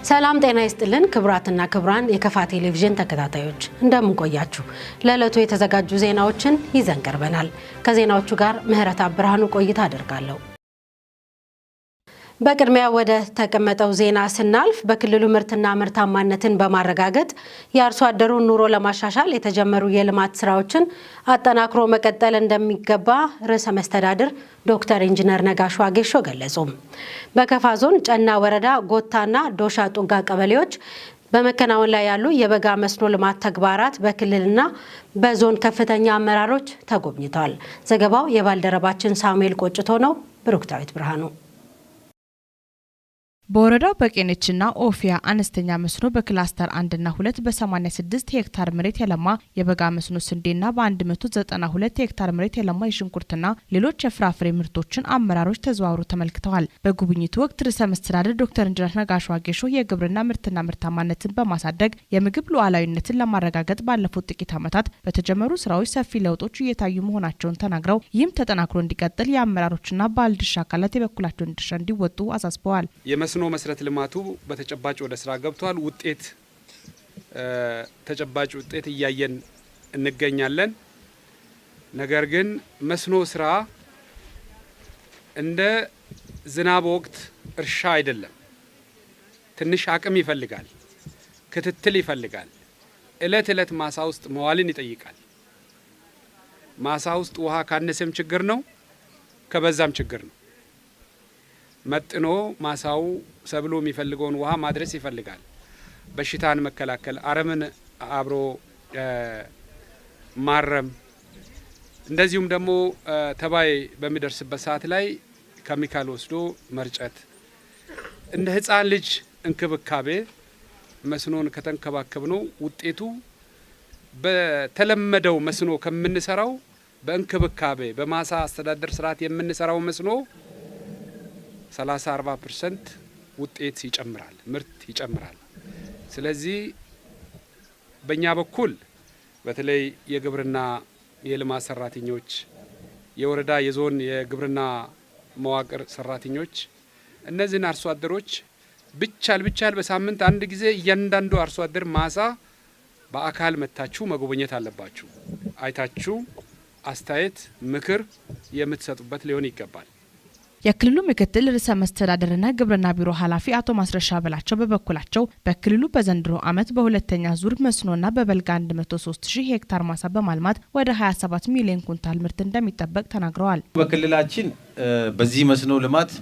ሰላም ጤና ይስጥልን ክብራትና ክብራን የከፋ ቴሌቪዥን ተከታታዮች እንደምን ቆያችሁ? ለዕለቱ የተዘጋጁ ዜናዎችን ይዘን ቀርበናል። ከዜናዎቹ ጋር ምህረት አብርሃኑ ቆይታ አደርጋለሁ። በቅድሚያ ወደ ተቀመጠው ዜና ስናልፍ በክልሉ ምርትና ምርታማነትን በማረጋገጥ የአርሶ አደሩን ኑሮ ለማሻሻል የተጀመሩ የልማት ስራዎችን አጠናክሮ መቀጠል እንደሚገባ ርዕሰ መስተዳድር ዶክተር ኢንጂነር ነጋሽ ዋጌሾ ገለጹ። በከፋ ዞን ጨና ወረዳ ጎታና ዶሻ ጡጋ ቀበሌዎች በመከናወን ላይ ያሉ የበጋ መስኖ ልማት ተግባራት በክልልና በዞን ከፍተኛ አመራሮች ተጎብኝተዋል። ዘገባው የባልደረባችን ሳሙኤል ቆጭቶ ነው። ብሩክታዊት ብርሃኑ በወረዳው በቄነችና ኦፊያ አነስተኛ መስኖ በክላስተር 1 እና 2 በ86 ሄክታር መሬት የለማ የበጋ መስኖ ስንዴና በ192 ሄክታር መሬት የለማ የሽንኩርትና ሌሎች የፍራፍሬ ምርቶችን አመራሮች ተዘዋውረው ተመልክተዋል። በጉብኝቱ ወቅት ርዕሰ መስተዳድር ዶክተር ኢንጂነር ነጋሽ ዋጌሾ የግብርና ምርትና ምርታማነትን በማሳደግ የምግብ ሉዓላዊነትን ለማረጋገጥ ባለፉት ጥቂት ዓመታት በተጀመሩ ስራዎች ሰፊ ለውጦች እየታዩ መሆናቸውን ተናግረው ይህም ተጠናክሮ እንዲቀጥል የአመራሮችና ባለድርሻ አካላት የበኩላቸውን ድርሻ እንዲወጡ አሳስበዋል። የመስኖ መሰረት ልማቱ በተጨባጭ ወደ ስራ ገብቷል። ተጨባጭ ውጤት እያየን እንገኛለን። ነገር ግን መስኖ ስራ እንደ ዝናብ ወቅት እርሻ አይደለም። ትንሽ አቅም ይፈልጋል፣ ክትትል ይፈልጋል። እለት ማሳ ውስጥ መዋልን ይጠይቃል። ማሳ ውስጥ ውሃ ካነሰም ችግር ነው፣ ከበዛም ችግር ነው። መጥኖ ማሳው ሰብሎ የሚፈልገውን ውሃ ማድረስ ይፈልጋል። በሽታን መከላከል፣ አረምን አብሮ ማረም፣ እንደዚሁም ደግሞ ተባይ በሚደርስበት ሰዓት ላይ ኬሚካል ወስዶ መርጨት፣ እንደ ሕፃን ልጅ እንክብካቤ መስኖን ከተንከባከብነው ውጤቱ በተለመደው መስኖ ከምንሰራው በእንክብካቤ በማሳ አስተዳደር ስርዓት የምንሰራው መስኖ 30-40% ውጤት ይጨምራል፣ ምርት ይጨምራል። ስለዚህ በእኛ በኩል በተለይ የግብርና የልማት ሰራተኞች፣ የወረዳ የዞን የግብርና መዋቅር ሰራተኞች እነዚህን አርሶ አደሮች ቢቻል በሳምንት አንድ ጊዜ እያንዳንዱ አርሶ አደር ማሳ በአካል መታችሁ መጎብኘት አለባችሁ። አይታችሁ አስተያየት፣ ምክር የምትሰጡበት ሊሆን ይገባል። የክልሉ ምክትል ርዕሰ መስተዳድርና ግብርና ቢሮ ኃላፊ አቶ ማስረሻ በላቸው በበኩላቸው በክልሉ በዘንድሮ ዓመት በሁለተኛ ዙር መስኖና በበልግ 103,000 ሄክታር ማሳ በማልማት ወደ 27 ሚሊዮን ኩንታል ምርት እንደሚጠበቅ ተናግረዋል። በክልላችን በዚህ መስኖ ልማት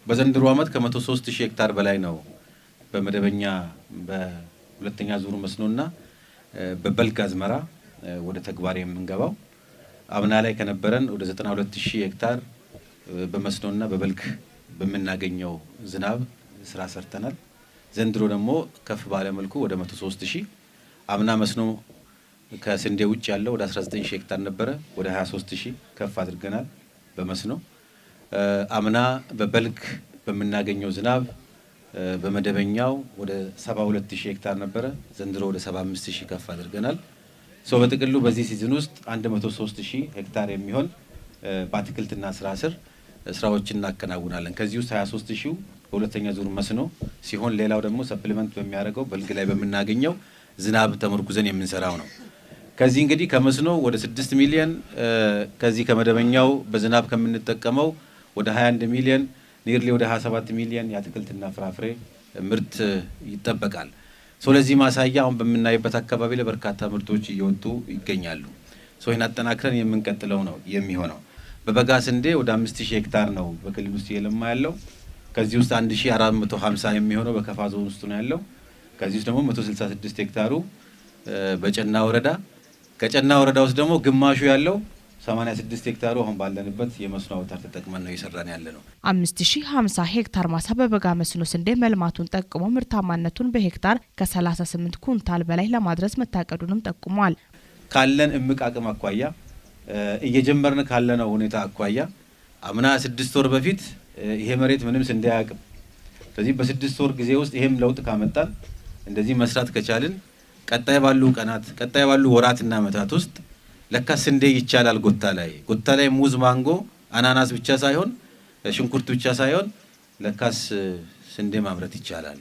በዘንድሮ ዓመት ከ103,000 ሄክታር በላይ ነው በመደበኛ በሁለተኛ ዙር መስኖና በበልግ አዝመራ ወደ ተግባር የምንገባው። አምና ላይ ከነበረን ወደ 92,000 ሄክታር በመስኖና በበልግ በመናገኘው ዝናብ ስራ ሰርተናል። ዘንድሮ ደግሞ ከፍ ባለ መልኩ ወደ 103,000 አምና መስኖ ከስንዴ ውጭ ያለው ወደ 19,000 ሄክታር ነበረ፣ ወደ 23,000 ከፍ አድርገናል በመስኖ። አምና በበልግ በመናገኘው ዝናብ በመደበኛው ወደ 72,000 ሄክታር ነበረ፣ ዘንድሮ ወደ 75,000 ከፍ አድርገናል። በጥቅሉ በዚህ ሲዝን ውስጥ 103,000 ሄክታር የሚሆን በአትክልትና ስራ ስር ስራዎችን እናከናውናለን። ከዚህ ውስጥ 23,000 በሁለተኛ ዙር መስኖ ሲሆን ሌላው ደግሞ ሰፕሊመንት በሚያደርገው በልግ ላይ በምናገኘው ዝናብ ተመርኩዘን የምንሰራው ነው። ከዚህ እንግዲህ ከመስኖ ወደ 6 ሚሊዮን ከዚህ ከመደበኛው በዝናብ ከምንጠቀመው ወደ 21 ሚሊዮን ኒርሊ ወደ 27 ሚሊዮን የአትክልትና ፍራፍሬ ምርት ይጠበቃል። ስለዚህ ማሳያ አሁን በምናይበት አካባቢ ለበርካታ ምርቶች እየወጡ ይገኛሉ። ይህን አጠናክረን የምንቀጥለው ነው የሚሆነው። በበጋ ስንዴ ወደ 5,000 ሄክታር ነው በክልል ውስጥ እየለማ ያለው። ከዚህ ውስጥ 1,450 የሚሆነው በከፋ ዞን ውስጥ ነው ያለው። ከዚህ ውስጥ ደግሞ 166 ሄክታሩ በጨና ወረዳ፣ ከጨና ወረዳ ውስጥ ደግሞ ግማሹ ያለው 86 ሄክታሩ አሁን ባለንበት የመስኖ አውታር ተጠቅመን ነው እየሰራን ያለ ነው። 5,050 ሄክታር ማሳ በበጋ መስኖ ስንዴ መልማቱን ጠቁሞ ምርታማነቱን በሄክታር ከ38 ኩንታል በላይ ለማድረስ መታቀዱንም ጠቁሟል። ካለን እምቅ አቅም አኳያ እየጀመርን ካለነው ሁኔታ አኳያ አምና 6 ወር በፊት ይሄ መሬት ምንም ስንዴ አያውቅም። ስለዚህ በ6 ወር ጊዜ ውስጥ ይሄም ለውጥ ካመጣን እንደዚህ መስራት ከቻልን ቀጣይ ባሉ ወራትና ዓመታት ውስጥ ለካ ስንዴ ይቻላል። ጎታ ላይ ሙዝ፣ ማንጎ፣ አናናስ ብቻ ሳይሆን ሽንኩርት ብቻ ሳይሆን ለካስ ስንዴ ማምረት ይቻላል።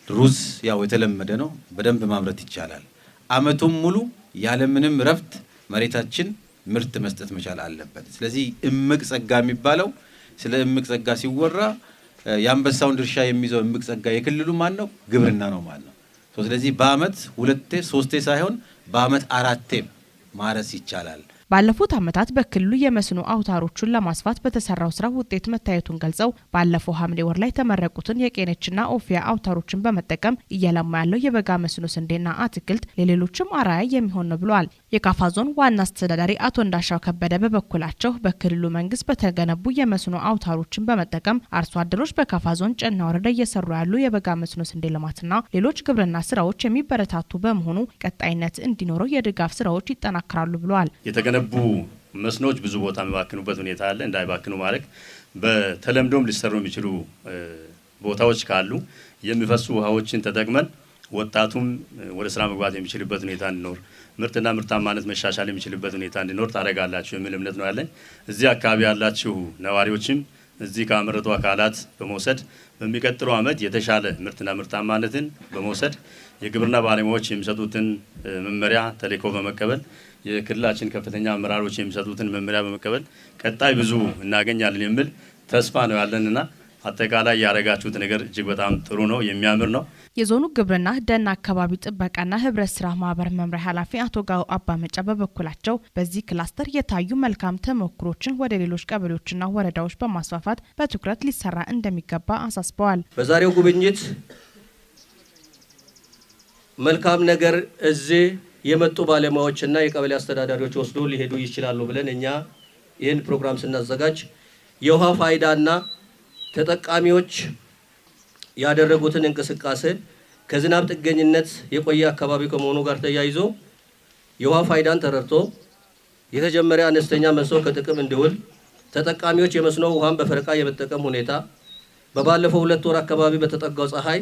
ሩዝ ያው የተለመደ ነው፣ በደንብ ማምረት ይቻላል። አመቱን ሙሉ ያለምንም ረፍት መሬታችን ምርት መስጠት መቻል አለበት። ስለዚህ እምቅ ጸጋ የሚባለው ስለ እምቅ ጸጋ ሲወራ የአንበሳውን ድርሻ የሚይዘው እምቅ ጸጋ የክልሉ ማን ነው? ግብርና ነው ማለት ነው። ስለዚህ በአመት 2 3 ሳይሆን በአመት 4 ማረስ ይቻላል። ባለፉት ዓመታት በክልሉ የመስኖ አውታሮቹን ለማስፋት በተሰራው ስራ ውጤት መታየቱን ገልጸው ባለፈው ሐምሌ ወር ላይ ተመረቁትን የቄነችና ኦፊያ አውታሮችን በመጠቀም እየለማ ያለው የበጋ መስኖ ስንዴና አትክልት ለሌሎችም አርአያ የሚሆን ነው ብለዋል። የካፋ ዞን ዋና አስተዳዳሪ አቶ እንዳሻው ከበደ በበኩላቸው በክልሉ መንግስት በተገነቡ የመስኖ አውታሮችን በመጠቀም አርሶ አደሮች በካፋ ዞን ጨና ወረዳ እየሰሩ ያሉ የበጋ መስኖ ስንዴ ልማትና ሌሎች ግብርና ስራዎች የሚበረታቱ በመሆኑ ቀጣይነት እንዲኖረው የድጋፍ ስራዎች ይጠናከራሉ ብለዋል። የተገነቡ መስኖች ብዙ ቦታ የሚባክኑበት ሁኔታ አለ። እንዳይባክኑ ማድረግ በተለምዶም ሊሰሩ የሚችሉ ቦታዎች ካሉ የሚፈሱ ውሃዎችን ተጠቅመን ወጣቱም ወደ ስራ መግባት የሚችልበት ሁኔታ እንዲኖር ምርትና ምርታማነት መሻሻል የሚችልበት ሁኔታ እንዲኖር ታደርጋላችሁ የሚል እምነት ነው ያለኝ። እዚህ አካባቢ ያላችሁ ነዋሪዎችም እዚህ ካመረቱ አካላት በመውሰድ በሚቀጥለው ዓመት የተሻለ ምርትና ምርታማነትን በመውሰድ የግብርና ባለሙያዎች የሚሰጡትን መመሪያ ተልዕኮ በመቀበል የክልላችን ከፍተኛ አመራሮች የሚሰጡትን መመሪያ በመቀበል ቀጣይ ብዙ እናገኛለን የሚል ተስፋ ነው ያለንና አጠቃላይ ያረጋችሁት ነገር እጅግ በጣም ጥሩ ነው፣ የሚያምር ነው። የዞኑ ግብርና ደን አካባቢ ጥበቃና ህብረት ስራ ማህበር መምሪያ ኃላፊ አቶ ጋው አባመጫ በበኩላቸው በዚህ ክላስተር የታዩ መልካም ተሞክሮችን ወደ ሌሎች ቀበሌዎችና ወረዳዎች በማስፋፋት በትኩረት ሊሰራ እንደሚገባ አሳስበዋል። በዛሬው ጉብኝት መልካም ነገር እዚህ የመጡ ባለሙያዎችና የቀበሌ አስተዳዳሪዎች ወስዶ ሊሄዱ ይችላሉ ብለን እኛ ይህን ፕሮግራም ስናዘጋጅ የውሃ ፋይዳና ተጠቃሚዎች ያደረጉትን እንቅስቃሴ ከዝናብ ጥገኝነት የቆየ አካባቢ ከመሆኑ ጋር ተያይዞ የውሃ ፋይዳን ተረድቶ የተጀመረ አነስተኛ መስኖ ከጥቅም እንዲውል ተጠቃሚዎች የመስኖ ውሃን በፈረቃ የመጠቀም ሁኔታ በባለፈው 2 ወር አካባቢ በተጠጋው ፀሐይ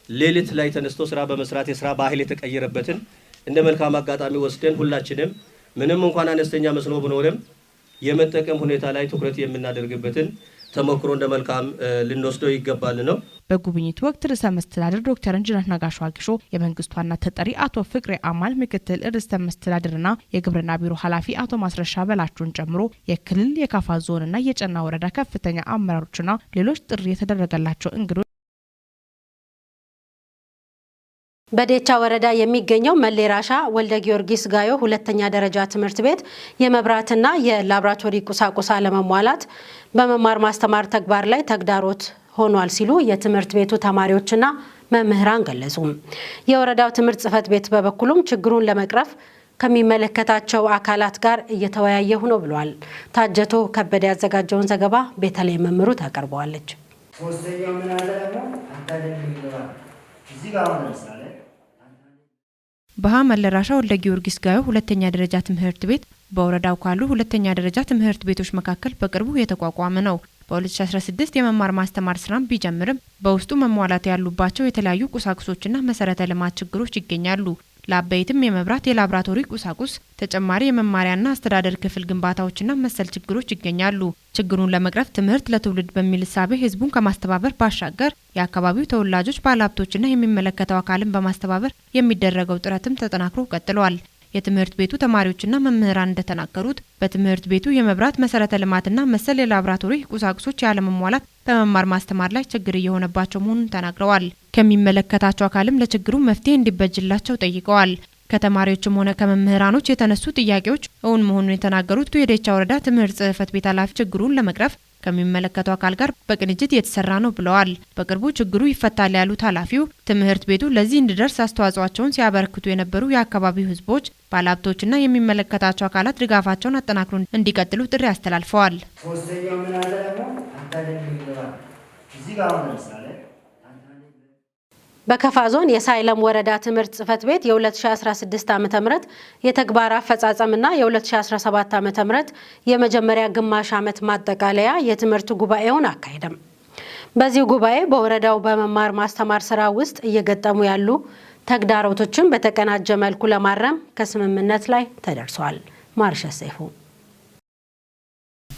ሌሊት ላይ ተነስቶ ስራ በመስራት የስራ ባህል የተቀየረበትን እንደ መልካም አጋጣሚ ወስደን ሁላችንም ምንም እንኳን አነስተኛ መስኖ ብኖርም የመጠቀም ሁኔታ ላይ ትኩረት የምናደርግበትን ተሞክሮ እንደ መልካም ልንወስደው ይገባል ነው። በጉብኝቱ ወቅት ርዕሰ መስተዳድር ዶክተር ኢንጂነር ነጋሽ ዋጌሾ፣ የመንግስት ዋና ተጠሪ አቶ ፍቅሬ አማል፣ ምክትል ርዕሰ መስተዳድርና የግብርና ቢሮ ኃላፊ አቶ ማስረሻ በላቸውን ጨምሮ የክልል የካፋ ዞንና የጨና ወረዳ ከፍተኛ አመራሮችና ሌሎች ጥሪ የተደረገላቸው እንግዶች በዴቻ ወረዳ የሚገኘው መሌራሻ ወልደ ጊዮርጊስ ጋዮ ሁለተኛ ደረጃ ትምህርት ቤት የመብራትና የላብራቶሪ ቁሳቁስ አለመሟላት በመማር ማስተማር ተግባር ላይ ተግዳሮት ሆኗል ሲሉ የትምህርት ቤቱ ተማሪዎችና መምህራን ገለጹ። የወረዳው ትምህርት ጽሕፈት ቤት በበኩሉም ችግሩን ለመቅረፍ ከሚመለከታቸው አካላት ጋር እየተወያየሁ ነው ብሏል። ታጀቶ ከበደ ያዘጋጀውን ዘገባ ቤተልሔም መምሩ ታቀርበዋለች። ሶስተኛው ምን አለ ደግሞ አታደርግልኝ እዚህ ጋር ነው በሃ መለራሻ ወልደ ጊዮርጊስ ጋዮ ሁለተኛ ደረጃ ትምህርት ቤት በወረዳው ካሉ ሁለተኛ ደረጃ ትምህርት ቤቶች መካከል በቅርቡ የተቋቋመ ነው። በ2016 የመማር ማስተማር ስራም ቢጀምርም በውስጡ መሟላት ያሉባቸው የተለያዩ ቁሳቁሶችና መሰረተ ልማት ችግሮች ይገኛሉ። ለአበይትም የመብራት፣ የላብራቶሪ ቁሳቁስ፣ ተጨማሪ የመማሪያና አስተዳደር ክፍል ግንባታዎችና መሰል ችግሮች ይገኛሉ። ችግሩን ለመቅረፍ ትምህርት ለትውልድ በሚል እሳቤ ህዝቡን ከማስተባበር ባሻገር የአካባቢው ተወላጆች፣ ባለሀብቶችና የሚመለከተው አካልን በማስተባበር የሚደረገው ጥረትም ተጠናክሮ ቀጥሏል። የትምህርት ቤቱ ተማሪዎችና መምህራን እንደተናገሩት በትምህርት ቤቱ የመብራት መሰረተ ልማትና መሰል የላብራቶሪ ቁሳቁሶች ያለመሟላት በመማር ማስተማር ላይ ችግር እየሆነባቸው መሆኑን ተናግረዋል። ከሚመለከታቸው አካልም ለችግሩ መፍትሄ እንዲበጅላቸው ጠይቀዋል። ከተማሪዎችም ሆነ ከመምህራኖች የተነሱ ጥያቄዎች እውን መሆኑን የተናገሩት የዴቻ ወረዳ ትምህርት ጽሕፈት ቤት ኃላፊ ችግሩን ለመቅረፍ ከሚመለከተው አካል ጋር በቅንጅት የተሰራ ነው ብለዋል። በቅርቡ ችግሩ ይፈታል ያሉት ኃላፊው ትምህርት ቤቱ ለዚህ እንዲደርስ አስተዋጽኦአቸውን ሲያበረክቱ የነበሩ የአካባቢው ህዝቦች፣ ባለሀብቶችና የሚመለከታቸው አካላት ድጋፋቸውን አጠናክሮ እንዲቀጥሉ ጥሪ አስተላልፈዋል። ሶስተኛው ምን አለ ደግሞ አታደርግልኝ እዚህ ጋር ነው በከፋ ዞን የሳይለም ወረዳ ትምህርት ጽሕፈት ቤት የ2016 ዓ.ም የተግባር አፈጻጸምና የ2017 ዓ.ም የመጀመሪያ ግማሽ ዓመት ማጠቃለያ የትምህርት ጉባኤውን አካሄደም። በዚህ ጉባኤ በወረዳው በመማር ማስተማር ስራ ውስጥ እየገጠሙ ያሉ ተግዳሮቶችን በተቀናጀ መልኩ ለማረም ከስምምነት ላይ ተደርሷል። ማርሸ ሰይፉ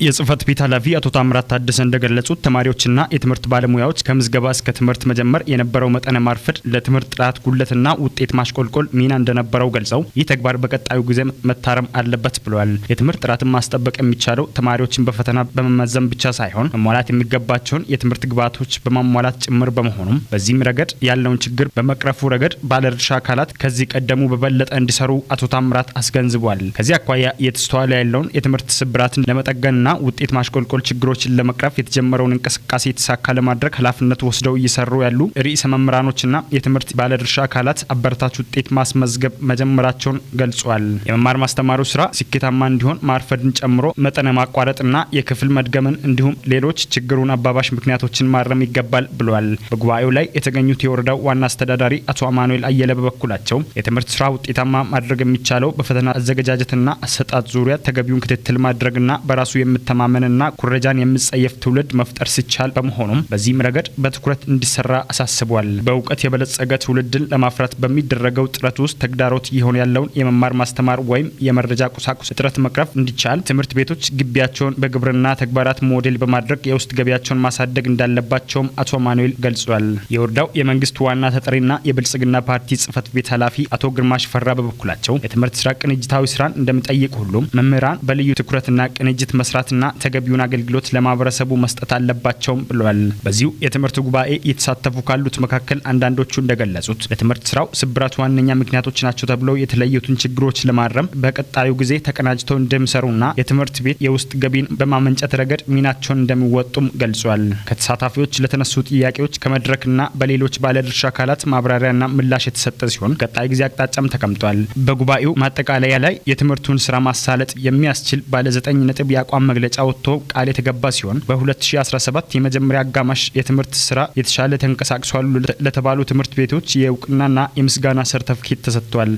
የጽህፈት ቤት ኃላፊ አቶ ታምራት ታደሰ እንደገለጹት ተማሪዎችና የትምህርት ባለሙያዎች ከምዝገባ እስከ ትምህርት መጀመር የነበረው መጠነ ማርፈድ ለትምህርት ጥራት ጉድለትና ውጤት ማሽቆልቆል ሚና እንደነበረው ገልጸው ይህ ተግባር በቀጣዩ ጊዜ መታረም አለበት ብለዋል። የትምህርት ጥራትን ማስጠበቅ የሚቻለው ተማሪዎችን በፈተና በመመዘን ብቻ ሳይሆን መሟላት የሚገባቸውን የትምህርት ግብዓቶች በማሟላት ጭምር በመሆኑም በዚህም ረገድ ያለውን ችግር በመቅረፉ ረገድ ባለድርሻ አካላት ከዚህ ቀደሙ በበለጠ እንዲሰሩ አቶ ታምራት አስገንዝቧል። ከዚህ አኳያ እየተስተዋለ ያለውን የትምህርት ስብራትን ለመጠገንና ውጤት ማሽቆልቆል ችግሮችን ለመቅረፍ የተጀመረውን እንቅስቃሴ የተሳካ ለማድረግ ኃላፊነት ወስደው እየሰሩ ያሉ ርዕሰ መምህራኖችና የትምህርት ባለድርሻ አካላት አበረታች ውጤት ማስመዝገብ መጀመራቸውን ገልጿል። የመማር ማስተማሩ ስራ ስኬታማ እንዲሆን ማርፈድን ጨምሮ መጠነ ማቋረጥና የክፍል መድገምን እንዲሁም ሌሎች ችግሩን አባባሽ ምክንያቶችን ማረም ይገባል ብሏል። በጉባኤው ላይ የተገኙት የወረዳው ዋና አስተዳዳሪ አቶ አማኑኤል አየለ በበኩላቸው የትምህርት ስራ ውጤታማ ማድረግ የሚቻለው በፈተና አዘገጃጀትና አሰጣጥ ዙሪያ ተገቢውን ክትትል ማድረግና በራሱ የምተማመንና ኩረጃን የምጸየፍ ትውልድ መፍጠር ሲቻል በመሆኑም በዚህም ረገድ በትኩረት እንዲሰራ አሳስቧል። በእውቀት የበለጸገ ትውልድን ለማፍራት በሚደረገው ጥረት ውስጥ ተግዳሮት እየሆነ ያለውን የመማር ማስተማር ወይም የመረጃ ቁሳቁስ እጥረት መቅረፍ እንዲቻል ትምህርት ቤቶች ግቢያቸውን በግብርና ተግባራት ሞዴል በማድረግ የውስጥ ገቢያቸውን ማሳደግ እንዳለባቸውም አቶ አማኑኤል ገልጿል። የወረዳው የመንግስት ዋና ተጠሪና የብልጽግና ፓርቲ ጽህፈት ቤት ኃላፊ አቶ ግርማሽ ፈራ በበኩላቸው የትምህርት ስራ ቅንጅታዊ ስራን እንደሚጠይቅ ሁሉም መምህራን በልዩ ትኩረትና ቅንጅት መስራትና ተገቢውን አገልግሎት ለማህበረሰቡ መስጠት አለባቸውም ብለዋል። በዚሁ የትምህርት ጉባኤ የተሳተፉ ካሉት መካከል አንዳንዶቹ እንደገለጹት ለትምህርት ስራው ስብራት ዋነኛ ምክንያቶች ናቸው ተብለው የተለዩትን ችግሮች ለማረም በቀጣዩ ጊዜ ተቀናጅተው እንደሚሰሩና የትምህርት ቤት የውስጥ ገቢን በማመንጨት ረገድ ሚናቸውን እንደሚወጡም ገልጿል። ከተሳታፊዎች ለተነሱ ጥያቄዎች ከመድረክና በሌሎች ባለድርሻ አካላት ማብራሪያና ምላሽ የተሰጠ ሲሆን ቀጣይ ጊዜ አቅጣጫም ተቀምጧል። በጉባኤው ማጠቃለያ ላይ የትምህርቱን ስራ ማሳለጥ የሚያስችል ባለ 9 ነጥብ የአቋም መግለጫ ወጥቶ ቃል የተገባ ሲሆን በ2017 የመጀመሪያ አጋማሽ የትምህርት ስራ የተሻለ ተንቀሳቅሷል ለተባሉ ትምህርት ቤቶች የእውቅናና የምስጋና ሰርተፍኬት ተሰጥቷል።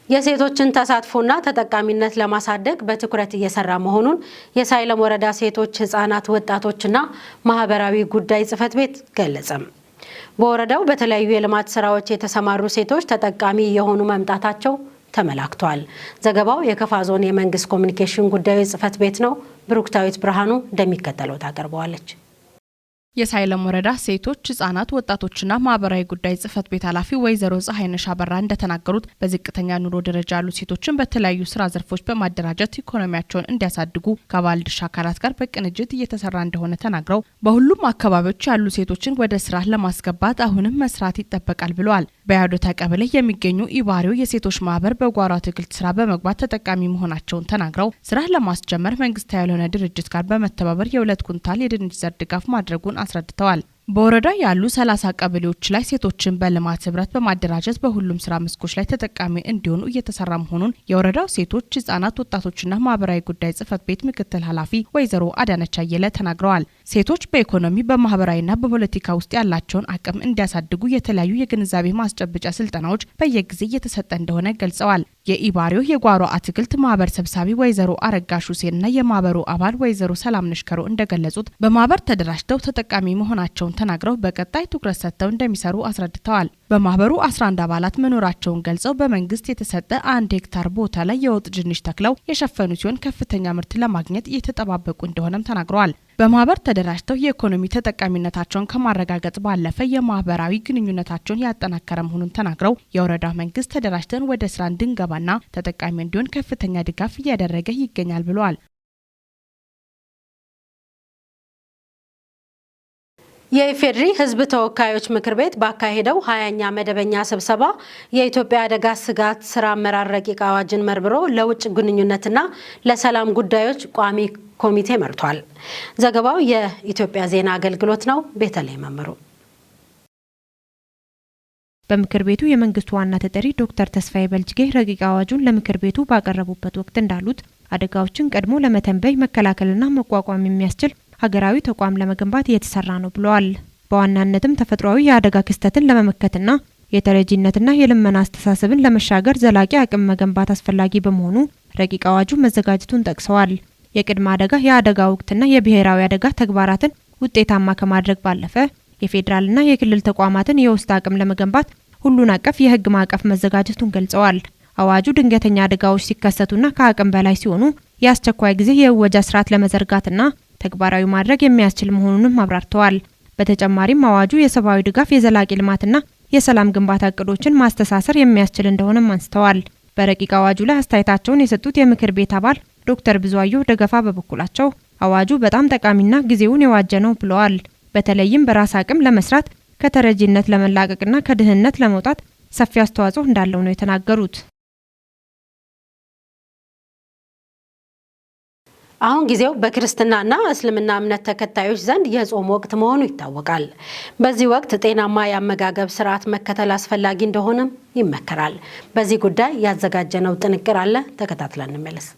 የሴቶችን ተሳትፎና ተጠቃሚነት ለማሳደግ በትኩረት እየሰራ መሆኑን የሳይለም ወረዳ ሴቶች፣ ህጻናት፣ ወጣቶችና ማህበራዊ ጉዳይ ጽህፈት ቤት ገለጸም። በወረዳው በተለያዩ የልማት ስራዎች የተሰማሩ ሴቶች ተጠቃሚ የሆኑ መምጣታቸው ተመላክቷል። ዘገባው የከፋ ዞን የመንግስት ኮሚኒኬሽን ጉዳዮች ጽህፈት ቤት ነው። ብሩክታዊት ብርሃኑ እንደሚከተለው ታቀርበዋለች። የሳይለም ወረዳ ሴቶች፣ ህጻናት፣ ወጣቶችና ማህበራዊ ጉዳይ ጽህፈት ቤት ኃላፊ ወይዘሮ ፀሐይነሽ አበራ እንደተናገሩት በዝቅተኛ ኑሮ ደረጃ ያሉ ሴቶችን በተለያዩ ስራ ዘርፎች በማደራጀት ኢኮኖሚያቸውን እንዲያሳድጉ ከባለድርሻ አካላት ጋር በቅንጅት እየተሰራ እንደሆነ ተናግረው በሁሉም አካባቢዎች ያሉ ሴቶችን ወደ ስራ ለማስገባት አሁንም መስራት ይጠበቃል ብለዋል። በያዶታ ቀበሌ የሚገኙ ኢባሪው የሴቶች ማህበር በጓሮ አትክልት ስራ በመግባት ተጠቃሚ መሆናቸውን ተናግረው ስራ ለማስጀመር መንግስታዊ ያልሆነ ድርጅት ጋር በመተባበር የ2 ኩንታል የድንች ዘር ድጋፍ ማድረጉን አስረድተዋል። በወረዳ ያሉ 30 ቀበሌዎች ላይ ሴቶችን በልማት ህብረት በማደራጀት በሁሉም ስራ መስኮች ላይ ተጠቃሚ እንዲሆኑ እየተሰራ መሆኑን የወረዳው ሴቶች፣ ህጻናት፣ ወጣቶችና ማህበራዊ ጉዳይ ጽህፈት ቤት ምክትል ኃላፊ ወይዘሮ አዳነች አየለ ተናግረዋል። ሴቶች በኢኮኖሚ በማህበራዊና በፖለቲካ ውስጥ ያላቸውን አቅም እንዲያሳድጉ የተለያዩ የግንዛቤ ማስጨበጫ ስልጠናዎች በየጊዜ እየተሰጠ እንደሆነ ገልጸዋል። የኢባሪው የጓሮ አትክልት ማህበር ሰብሳቢ ወይዘሮ አረጋሽ ሁሴንና የማህበሩ አባል ወይዘሮ ሰላምነሽ ከሮ እንደገለጹት በማህበር ተደራጅተው ተጠቃሚ መሆናቸውን ተናግረው በቀጣይ ትኩረት ሰጥተው እንደሚሰሩ አስረድተዋል። በማህበሩ 11 አባላት መኖራቸውን ገልጸው በመንግስት የተሰጠ 1 ሄክታር ቦታ ላይ የወጥ ድንች ተክለው የሸፈኑ ሲሆን ከፍተኛ ምርት ለማግኘት እየተጠባበቁ እንደሆነም ተናግረዋል። በማህበር ተደራጅተው የኢኮኖሚ ተጠቃሚነታቸውን ከማረጋገጥ ባለፈ የማህበራዊ ግንኙነታቸውን ያጠናከረ መሆኑን ተናግረው የወረዳው መንግስት ተደራጅተን ወደ ስራ እንድንገባና ተጠቃሚ እንዲሆን ከፍተኛ ድጋፍ እያደረገ ይገኛል ብለዋል። የኢፌዴሪ ህዝብ ተወካዮች ምክር ቤት ባካሄደው 20ኛ መደበኛ ስብሰባ የኢትዮጵያ አደጋ ስጋት ስራ አመራር ረቂቅ አዋጅን መርምሮ ለውጭ ግንኙነትና ለሰላም ጉዳዮች ቋሚ ኮሚቴ መርቷል። ዘገባው የኢትዮጵያ ዜና አገልግሎት ነው። ቤተልሔም መምሩ በምክር ቤቱ የመንግስት ዋና ተጠሪ ዶክተር ተስፋዬ በልጅጌ ረቂቅ አዋጁን ለምክር ቤቱ ባቀረቡበት ወቅት እንዳሉት አደጋዎችን ቀድሞ ለመተንበይ መከላከልና መቋቋም የሚያስችል ሀገራዊ ተቋም ለመገንባት እየተሰራ ነው ብለዋል። በዋናነትም ተፈጥሯዊ የአደጋ ክስተትን ለመመከትና የተረጂነትና የልመና አስተሳሰብን ለመሻገር ዘላቂ አቅም መገንባት አስፈላጊ በመሆኑ ረቂቅ አዋጁ መዘጋጀቱን ጠቅሰዋል። የቅድመ አደጋ፣ የአደጋ ወቅትና የብሔራዊ አደጋ ተግባራትን ውጤታማ ከማድረግ ባለፈ የፌዴራልና የክልል ተቋማትን የውስጥ አቅም ለመገንባት ሁሉን አቀፍ የህግ ማዕቀፍ መዘጋጀቱን ገልጸዋል። አዋጁ ድንገተኛ አደጋዎች ሲከሰቱና ከአቅም በላይ ሲሆኑ የአስቸኳይ ጊዜ የእወጃ ስርዓት ለመዘርጋትና ተግባራዊ ማድረግ የሚያስችል መሆኑንም አብራርተዋል። በተጨማሪም አዋጁ የሰብአዊ ድጋፍ፣ የዘላቂ ልማትና የሰላም ግንባታ እቅዶችን ማስተሳሰር የሚያስችል እንደሆነም አንስተዋል። በረቂቅ አዋጁ ላይ አስተያየታቸውን የሰጡት የምክር ቤት አባል ዶክተር ብዙአየሁ ደገፋ በበኩላቸው አዋጁ በጣም ጠቃሚና ጊዜውን የዋጀ ነው ብለዋል። በተለይም በራስ አቅም ለመስራት ከተረጂነት ለመላቀቅና ከድህነት ለመውጣት ሰፊ አስተዋጽኦ እንዳለው ነው የተናገሩት። አሁን ጊዜው በክርስትናና እስልምና እምነት ተከታዮች ዘንድ የጾም ወቅት መሆኑ ይታወቃል። በዚህ ወቅት ጤናማ የአመጋገብ ስርዓት መከተል አስፈላጊ እንደሆነም ይመከራል። በዚህ ጉዳይ ያዘጋጀነው ጥንቅር አለ፣ ተከታትለን እንመለስ።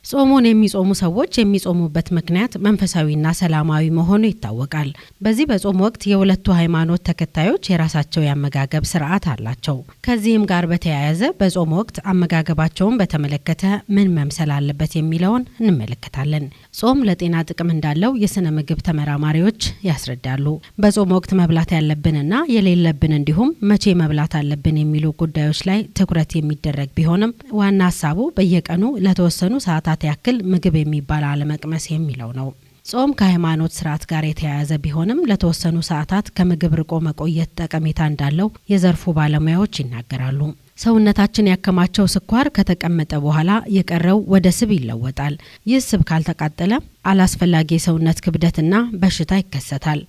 ጾሙን የሚጾሙ ሰዎች የሚጾሙበት ምክንያት መንፈሳዊና ሰላማዊ መሆኑ ይታወቃል። በዚህ በጾም ወቅት የሁለቱ ሃይማኖት ተከታዮች የራሳቸው የአመጋገብ ስርዓት አላቸው። ከዚህም ጋር በተያያዘ በጾም ወቅት አመጋገባቸውን በተመለከተ ምን መምሰል አለበት የሚለውን እንመለከታለን። ጾም ለጤና ጥቅም እንዳለው የስነ ምግብ ተመራማሪዎች ያስረዳሉ። በጾም ወቅት መብላት ያለብንና የሌለብን እንዲሁም መቼ መብላት አለብን የሚሉ ጉዳዮች ላይ ትኩረት የሚደረግ ቢሆንም ዋና ሀሳቡ በየቀኑ ለተወሰኑ ሰዓታት ያክል ምግብ የሚባል አለመቅመስ የሚለው ነው። ጾም ከሃይማኖት ስርዓት ጋር የተያያዘ ቢሆንም ለተወሰኑ ሰዓታት ከምግብ ርቆ መቆየት ጠቀሜታ እንዳለው የዘርፉ ባለሙያዎች ይናገራሉ። ሰውነታችን ያከማቸው ስኳር ከተቀመጠ በኋላ የቀረው ወደ ስብ ይለወጣል። ይህ ስብ ካልተቃጠለ አላስፈላጊ የሰውነት ክብደትና በሽታ ይከሰታል።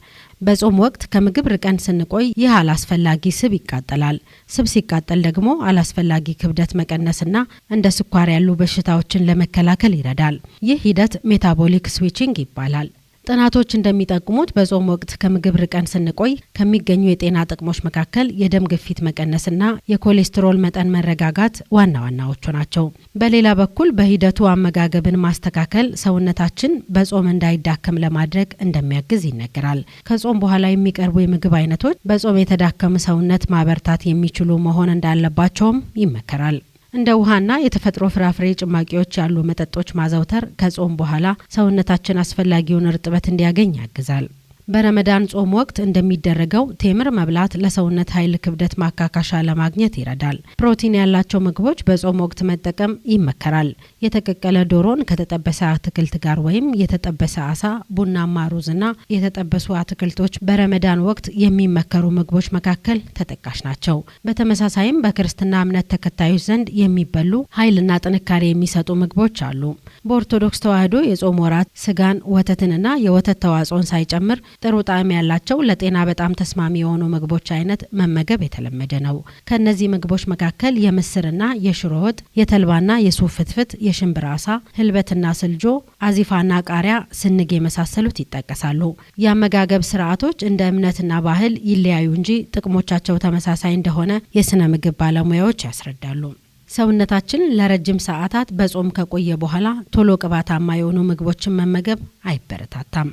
በጾም ወቅት ከምግብ ርቀን ስንቆይ ይህ አላስፈላጊ ስብ ይቃጠላል። ስብ ሲቃጠል ደግሞ አላስፈላጊ ክብደት መቀነስና እንደ ስኳር ያሉ በሽታዎችን ለመከላከል ይረዳል። ይህ ሂደት ሜታቦሊክ ስዊቺንግ ይባላል። ጥናቶች እንደሚጠቁሙት በጾም ወቅት ከምግብ ርቀን ስንቆይ ከሚገኙ የጤና ጥቅሞች መካከል የደም ግፊት መቀነስና የኮሌስትሮል መጠን መረጋጋት ዋና ዋናዎቹ ናቸው። በሌላ በኩል በሂደቱ አመጋገብን ማስተካከል ሰውነታችን በጾም እንዳይዳከም ለማድረግ እንደሚያግዝ ይነገራል። ከጾም በኋላ የሚቀርቡ የምግብ አይነቶች በጾም የተዳከመ ሰውነት ማበርታት የሚችሉ መሆን እንዳለባቸውም ይመከራል። እንደ ውሃና የተፈጥሮ ፍራፍሬ ጭማቂዎች ያሉ መጠጦች ማዘውተር ከጾም በኋላ ሰውነታችን አስፈላጊውን እርጥበት እንዲያገኝ ያግዛል። በረመዳን ጾም ወቅት እንደሚደረገው ቴምር መብላት ለሰውነት ኃይል ክብደት ማካካሻ ለማግኘት ይረዳል። ፕሮቲን ያላቸው ምግቦች በጾም ወቅት መጠቀም ይመከራል። የተቀቀለ ዶሮን ከተጠበሰ አትክልት ጋር ወይም የተጠበሰ አሳ፣ ቡናማ ሩዝና የተጠበሱ አትክልቶች በረመዳን ወቅት የሚመከሩ ምግቦች መካከል ተጠቃሽ ናቸው። በተመሳሳይም በክርስትና እምነት ተከታዮች ዘንድ የሚበሉ ኃይልና ጥንካሬ የሚሰጡ ምግቦች አሉ። በኦርቶዶክስ ተዋሕዶ የጾም ወራት ስጋን፣ ወተትንና የወተት ተዋጽኦን ሳይጨምር ጥሩ ጣዕም ያላቸው ለጤና በጣም ተስማሚ የሆኑ ምግቦች አይነት መመገብ የተለመደ ነው። ከነዚህ ምግቦች መካከል የምስርና የሽሮ ወጥ፣ የተልባና የሱፍ ፍትፍት፣ የሽምብራ አሳ፣ ህልበትና ስልጆ፣ አዚፋና ቃሪያ፣ ስንግ የመሳሰሉት ይጠቀሳሉ። የአመጋገብ ስርዓቶች እንደ እምነትና ባህል ይለያዩ እንጂ ጥቅሞቻቸው ተመሳሳይ እንደሆነ የስነ ምግብ ባለሙያዎች ያስረዳሉ። ሰውነታችን ለረጅም ሰዓታት በጾም ከቆየ በኋላ ቶሎ ቅባታማ የሆኑ ምግቦችን መመገብ አይበረታታም።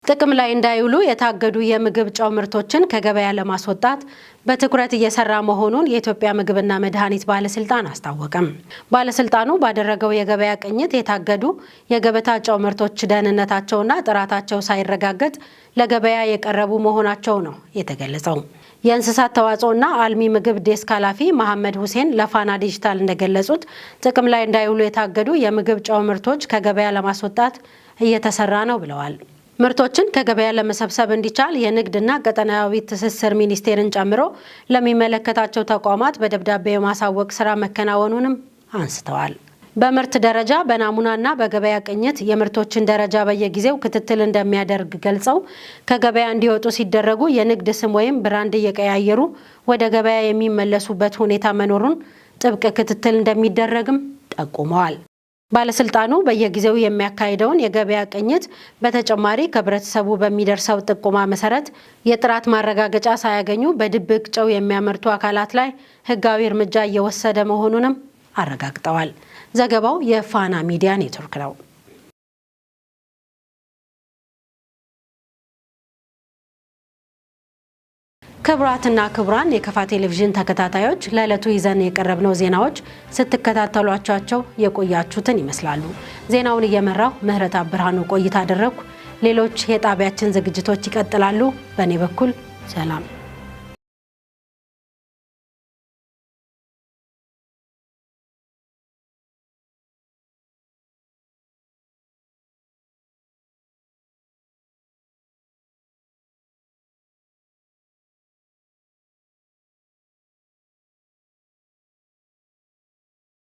ጥቅም ላይ እንዳይውሉ የታገዱ የምግብ ጨው ምርቶችን ከገበያ ለማስወጣት በትኩረት እየሰራ መሆኑን የኢትዮጵያ ምግብና መድኃኒት ባለስልጣን አስታወቀም። ባለስልጣኑ ባደረገው የገበያ ቅኝት የታገዱ የገበታ ጨው ምርቶች ደህንነታቸውና ጥራታቸው ሳይረጋገጥ ለገበያ የቀረቡ መሆናቸው ነው የተገለጸው። የእንስሳት ተዋጽኦና አልሚ ምግብ ዴስክ ኃላፊ መሐመድ ሁሴን ለፋና ዲጂታል እንደገለጹት ጥቅም ላይ እንዳይውሉ የታገዱ የምግብ ጨው ምርቶች ከገበያ ለማስወጣት እየተሰራ ነው ብለዋል። ምርቶችን ከገበያ ለመሰብሰብ እንዲቻል የንግድና ቀጠናዊ ትስስር ሚኒስቴርን ጨምሮ ለሚመለከታቸው ተቋማት በደብዳቤ የማሳወቅ ስራ መከናወኑንም አንስተዋል። በምርት ደረጃ በናሙናና በገበያ ቅኝት የምርቶችን ደረጃ በየጊዜው ክትትል እንደሚያደርግ ገልጸው ከገበያ እንዲወጡ ሲደረጉ የንግድ ስም ወይም ብራንድ እየቀያየሩ ወደ ገበያ የሚመለሱበት ሁኔታ መኖሩን ጥብቅ ክትትል እንደሚደረግም ጠቁመዋል። ባለስልጣኑ በየጊዜው የሚያካሂደውን የገበያ ቅኝት በተጨማሪ ከህብረተሰቡ በሚደርሰው ጥቆማ መሰረት የጥራት ማረጋገጫ ሳያገኙ በድብቅ ጨው የሚያመርቱ አካላት ላይ ህጋዊ እርምጃ እየወሰደ መሆኑንም አረጋግጠዋል። ዘገባው የፋና ሚዲያ ኔትወርክ ነው። ክቡራትና ክቡራን የከፋ ቴሌቪዥን ተከታታዮች ለዕለቱ ይዘን የቀረብነው ዜናዎች ስትከታተሏቸው የቆያችሁትን ይመስላሉ። ዜናውን እየመራው ምህረት አብርሃኑ ቆይታ አደረኩ። ሌሎች የጣቢያችን ዝግጅቶች ይቀጥላሉ። በእኔ በኩል ሰላም።